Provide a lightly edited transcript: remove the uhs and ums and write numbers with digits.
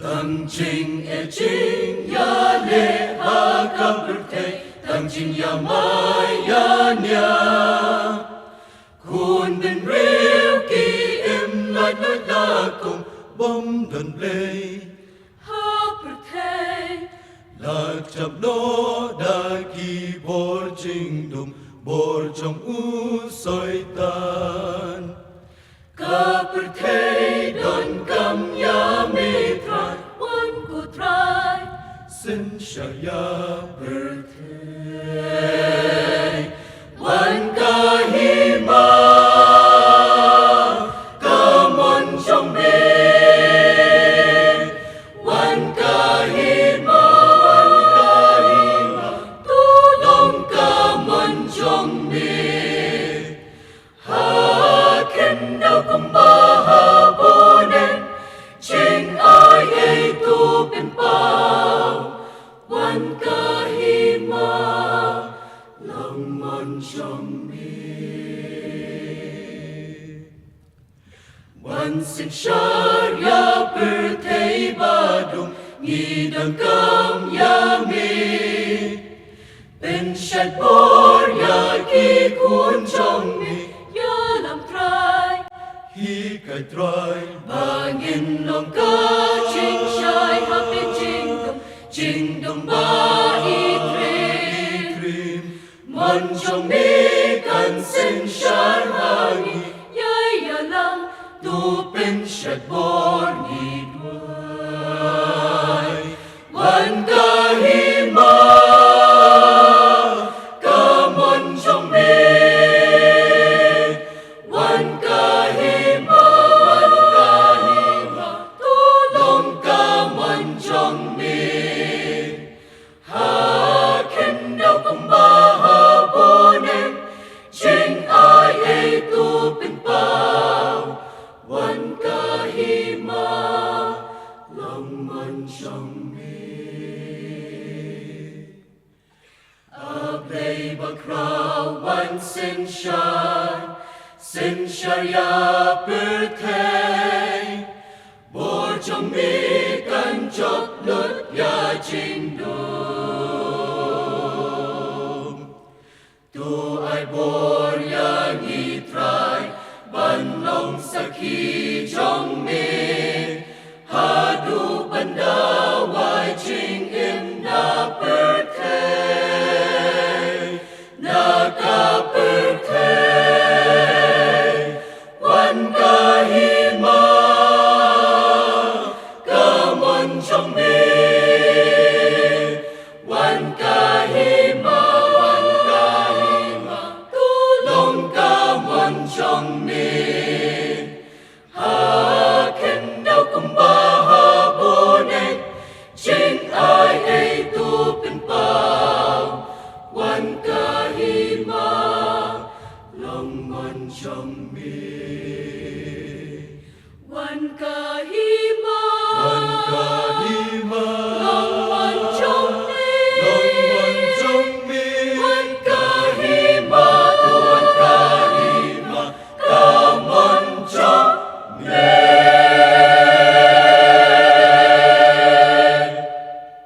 Thằng trình e chính ya lệ ha ca bực thầy thằng trình ya mai ya nia khuôn bên riêu kỳ em lại nói la cùng bom đần lệ ha bực thầy là chập đó đã kỳ bor trình đùng bor trong u soi tan ca bực thầy đòn cầm ya mê trai quân của trai xin saya birthday wan kahima kamon trong mi wan kahima tu dong kamon trong mi ha ken đâu cũng ba ha bo nên chính ai ấy tu bên bao wan kahima lòng mon trong mi wan sin sharia birthday ba dung nghi đằng cam ya mi bên sạch bor ya kỳ cuốn trong mi ya làm trai hi cái trai ba nghìn lòng ca chính trai hát bên trình đồng ba y cream mon trong mi cần xin sáng hàng yai ya lang tu bên sạch bor nghi đuôi wan kahima kamon trong mi wan kahima tu long kamon trong mi ha ken đâu cũng ba ha bo nên chính ai ấy tu bên bao wan kahima lòng mon trong mi a play bakrao wan sin sharia birthday bor trong mi kan chop lut ya chinh đom tu ai bor ya nghi trai ban long sakhi trong mi ha du banda wai ching im na birthday na ka birthday wan kahima kamon trong mi wan kahima tu long kamon trong mi ha ken đâu cũng ba ha bo nên chính ai ấy tu bên bao wan kahima lòng mon trong mi wan ka